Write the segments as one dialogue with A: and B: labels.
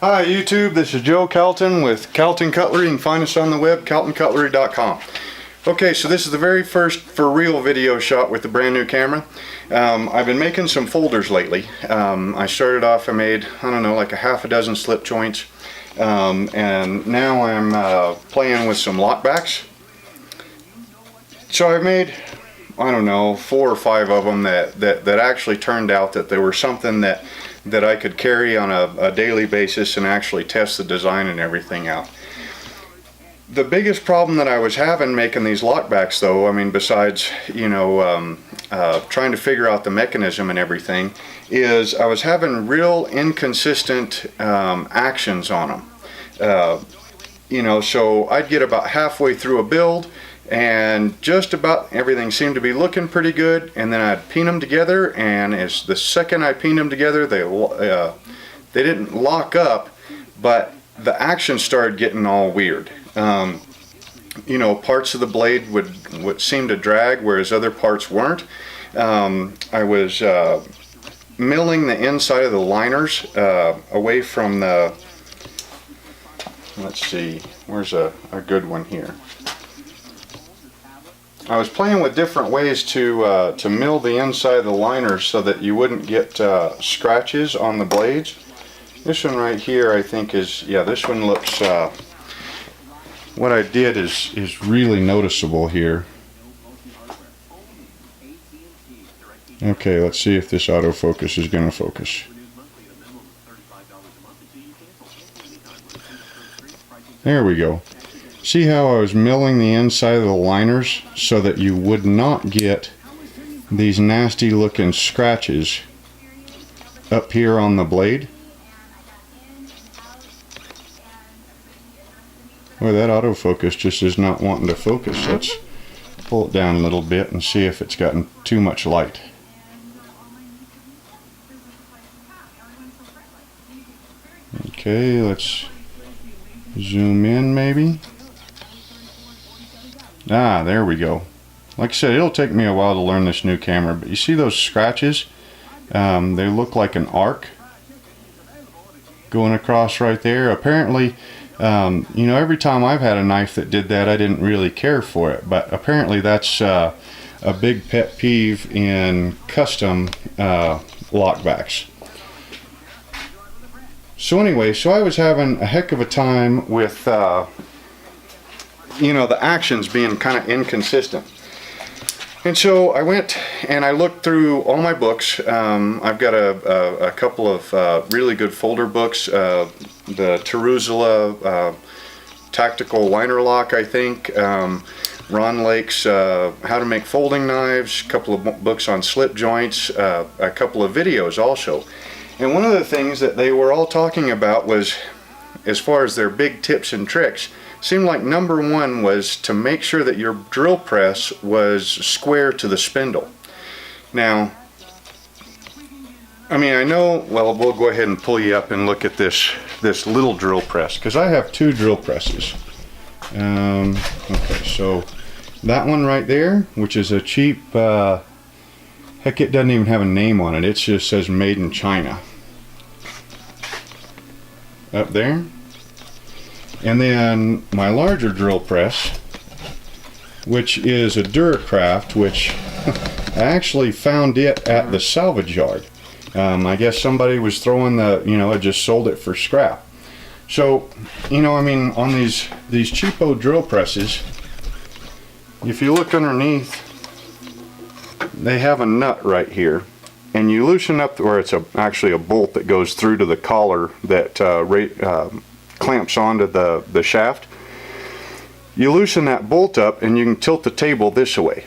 A: Hi YouTube, this is Joe Calton with Calton Cutlery. You can find us on the web, caltoncutlery.com. Okay, so this is the very first for real video shot with the brand new camera. I've been making some folders lately. I started off, I made, I don't know, like a half a dozen slip joints. And now I'm playing with some lockbacks. So I've made, I don't know, 4 or 5 of them that actually turned out that they were something that I could carry on a daily basis and actually test the design and everything out. The biggest problem that I was having making these lockbacks though, I mean besides, you know, trying to figure out the mechanism and everything, is I was having real inconsistent actions on them. You know, so I'd get about halfway through a build and just about everything seemed to be looking pretty good, and then I'd pin them together, and as the second I pinned them together, they didn't lock up, but the action started getting all weird. You know, parts of the blade would seem to drag, whereas other parts weren't. I was milling the inside of the liners away from the, let's see, where's a good one here. I was playing with different ways to mill the inside of the liners so that you wouldn't get scratches on the blades. This one right here I think is, yeah, this one looks, what I did is really noticeable here. Okay, let's see if this autofocus is going to focus. There we go. See how I was milling the inside of the liners so that you would not get these nasty looking scratches up here on the blade? Well, that autofocus just is not wanting to focus. Let's pull it down a little bit and see if it's gotten too much light. Okay, let's zoom in maybe. Ah, there we go. Like I said, it'll take me a while to learn this new camera, but you see those scratches? They look like an arc going across right there. Apparently, you know, every time I've had a knife that did that, I didn't really care for it, but apparently that's a big pet peeve in custom lockbacks. So anyway, so I was having a heck of a time with you know, the actions being kind of inconsistent. And so I went and I looked through all my books. I've got a couple of really good folder books. The Taruzula Tactical Liner Lock, I think. Ron Lake's How to Make Folding Knives. A couple of books on slip joints. A couple of videos also. And one of the things that they were all talking about was, as far as their big tips and tricks, seemed like number one was to make sure that your drill press was square to the spindle. Now, I mean, I know, well, we'll go ahead and pull you up and look at this little drill press, because I have 2 drill presses. Okay, so that one right there, which is a cheap, heck, it doesn't even have a name on it. It just says made in China. Up there. And then my larger drill press, which is a Duracraft, which I actually found it at the salvage yard. I guess somebody was throwing the, you know, I just sold it for scrap. So, you know, I mean, on these cheapo drill presses, if you look underneath, they have a nut right here. And you loosen up, or it's actually a bolt that goes through to the collar that clamps onto the shaft. You loosen that bolt up and you can tilt the table this way.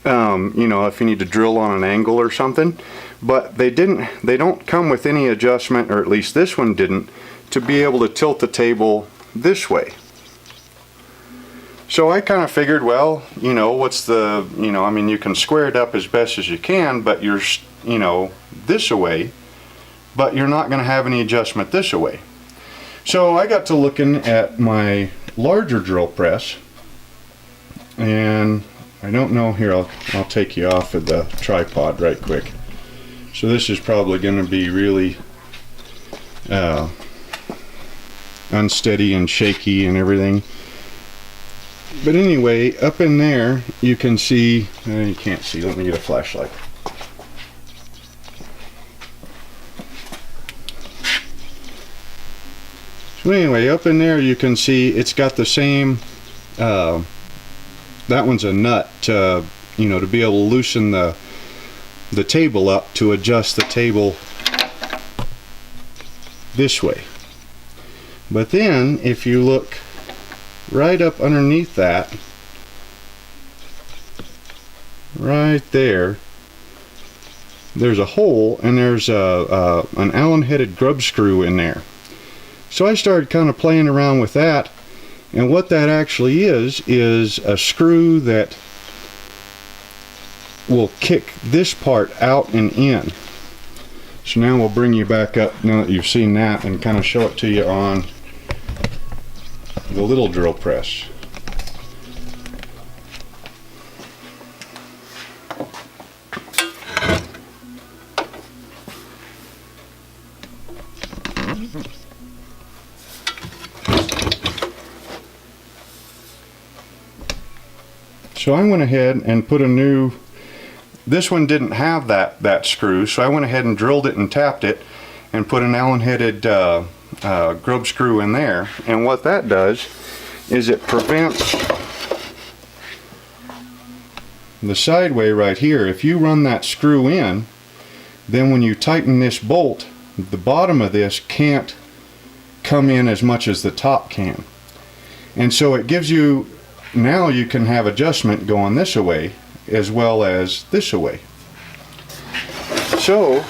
A: You know, if you need to drill on an angle or something. But they don't come with any adjustment, or at least this one didn't, to be able to tilt the table this way. So I kind of figured, well, you know, what's the, you know, I mean, you can square it up as best as you can, but you're, you know, this way, but you're not going to have any adjustment this way. So I got to looking at my larger drill press, and I don't know, here, I'll take you off of the tripod right quick. So this is probably going to be really unsteady and shaky and everything. But anyway, up in there you can see, you can't see, let me get a flashlight. So anyway, up in there you can see it's got the same, that one's a nut to, you know, to be able to loosen the table up to adjust the table this way. But then if you look right up underneath that, right there, there's a hole, and there's an Allen headed grub screw in there. So I started kind of playing around with that, and what that actually is a screw that will kick this part out and in. So now we'll bring you back up now that you've seen that and kind of show it to you on the little drill press. So I went ahead and put a new, this one didn't have that screw, so I went ahead and drilled it and tapped it and put an Allen headed grub screw in there. And what that does is it prevents the sideway right here. If you run that screw in, then when you tighten this bolt, the bottom of this can't come in as much as the top can. And so it gives you, now you can have adjustment going this way as well as this way. So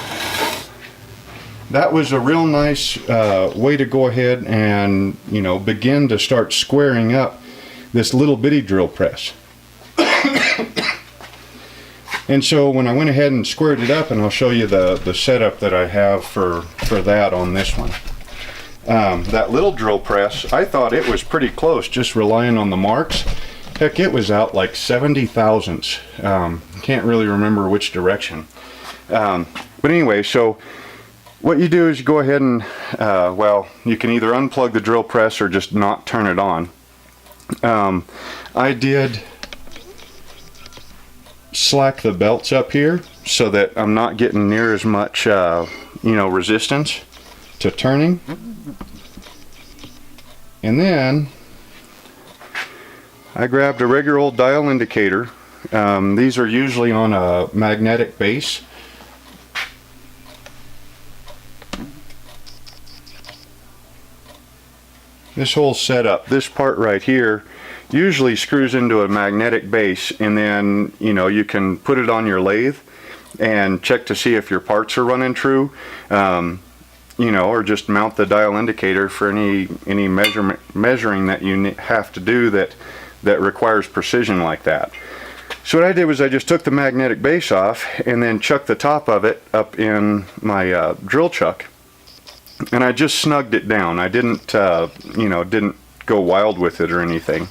A: that was a real nice way to go ahead and, you know, begin to start squaring up this little bitty drill press. And so when I went ahead and squared it up, and I'll show you the setup that I have for that on this one. That little drill press, I thought it was pretty close, just relying on the marks. Heck, it was out like 70 thousandths. Can't really remember which direction. But anyway, so what you do is you go ahead and, well, you can either unplug the drill press or just not turn it on. I did slack the belts up here so that I'm not getting near as much, you know, resistance to turning. And then I grabbed a regular old dial indicator. These are usually on a magnetic base. This whole setup, this part right here, usually screws into a magnetic base, and then, you know, you can put it on your lathe and check to see if your parts are running true. You know, or just mount the dial indicator for any measuring that you have to do that requires precision like that. So what I did was I just took the magnetic base off and then chucked the top of it up in my drill chuck, and I just snugged it down. I didn't, you know, didn't go wild with it or anything.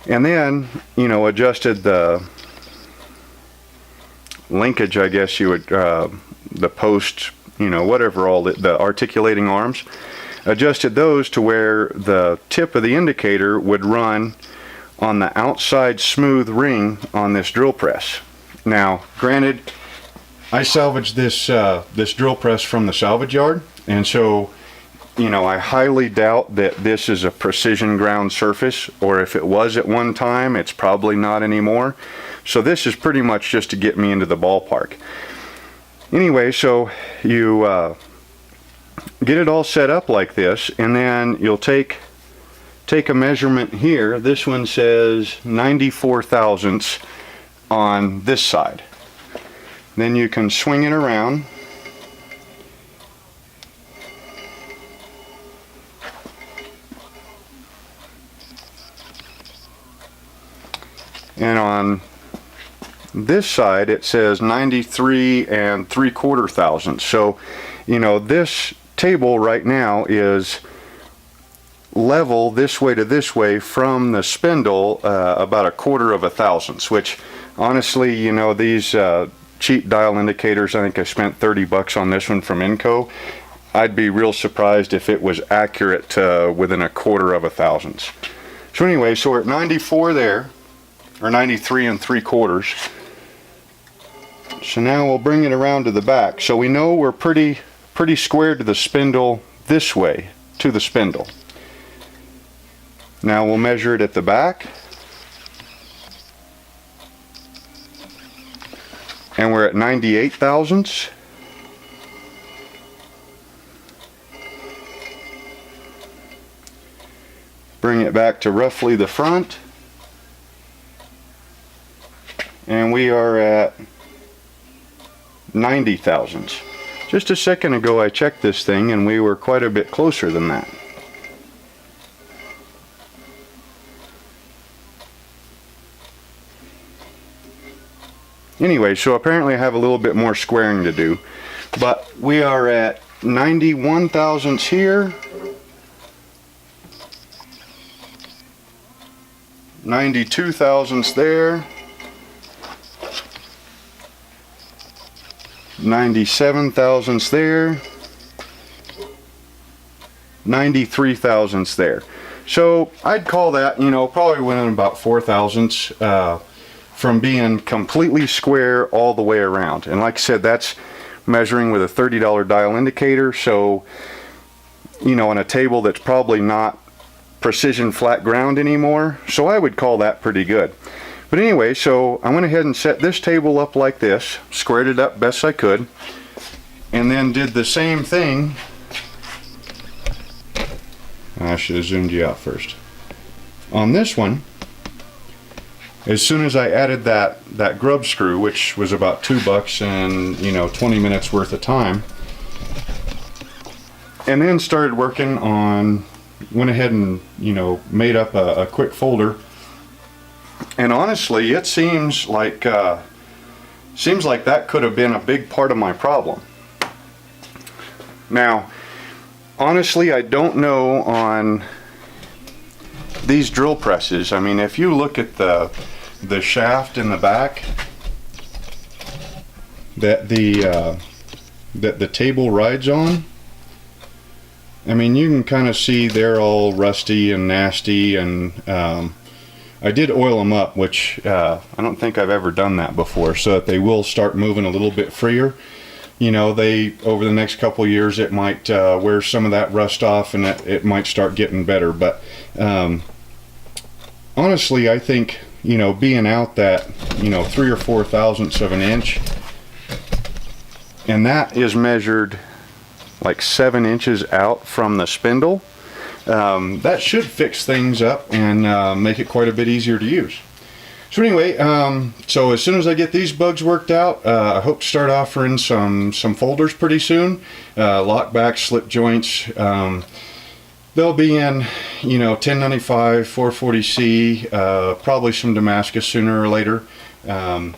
A: And then, you know, adjusted the linkage, I guess you would, the post, you know, whatever, all the articulating arms, adjusted those to where the tip of the indicator would run on the outside smooth ring on this drill press. Now, granted, I salvaged this this drill press from the salvage yard, and so, you know, I highly doubt that this is a precision ground surface, or if it was at one time, it's probably not anymore. So this is pretty much just to get me into the ballpark. Anyway, so you get it all set up like this, and then you'll take a measurement here. This one says 94 thousandths on this side. Then you can swing it around. And on this side it says 93 3/4 thousandths. So, you know, this table right now is level this way to this way from the spindle about 1/4 thousandths, which honestly, you know, these cheap dial indicators, I think I spent 30 bucks on this one from Inco. I'd be real surprised if it was accurate to within 1/4 of a thousandths. So anyway, so we're at 94 there, or 93 3/4. So now we'll bring it around to the back. So we know we're pretty square to the spindle this way, to the spindle. Now we'll measure it at the back. And we're at 98 thousandths. Bring it back to roughly the front. And we are at 90 thousandths. Just a second ago I checked this thing and we were quite a bit closer than that. Anyway, so apparently I have a little bit more squaring to do, but we are at 91 thousandths here, 92 thousandths there, 97 thousandths there, 93 thousandths there. So I'd call that, you know, probably within about 4 thousandths from being completely square all the way around. And like I said, that's measuring with a $30 dial indicator, so you know, on a table that's probably not precision flat ground anymore, so I would call that pretty good. But anyway, so I went ahead and set this table up like this, squared it up best I could, and then did the same thing. I should have zoomed you out first. On this one, as soon as I added that grub screw, which was about $2 and, you know, 20 minutes worth of time, and then started working on, went ahead and, you know, made up a quick folder. And honestly, it seems like that could have been a big part of my problem. Now, honestly, I don't know on these drill presses. I mean, if you look at the shaft in the back that the table rides on, I mean, you can kind of see they're all rusty and nasty, and I did oil them up, which I don't think I've ever done that before, so that they will start moving a little bit freer. You know, they, over the next couple of years, it might wear some of that rust off, and it might start getting better. But honestly, I think, you know, being out that, you know, 3 or 4 thousandths of an inch, and that is measured like 7 inches out from the spindle, that should fix things up and make it quite a bit easier to use. So anyway, so as soon as I get these bugs worked out, I hope to start offering some folders pretty soon. Lock back, slip joints. They'll be in, you know, 1095, 440C, probably some Damascus sooner or later. And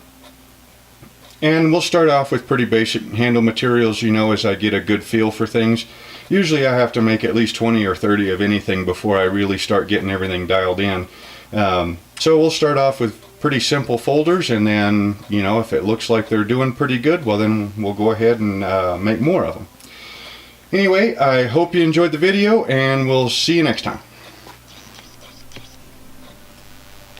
A: we'll start off with pretty basic handle materials, you know, as I get a good feel for things. Usually I have to make at least 20 or 30 of anything before I really start getting everything dialed in. So we'll start off with pretty simple folders, and then, you know, if it looks like they're doing pretty good, well then we'll go ahead and make more of them. Anyway, I hope you enjoyed the video, and we'll see you next time.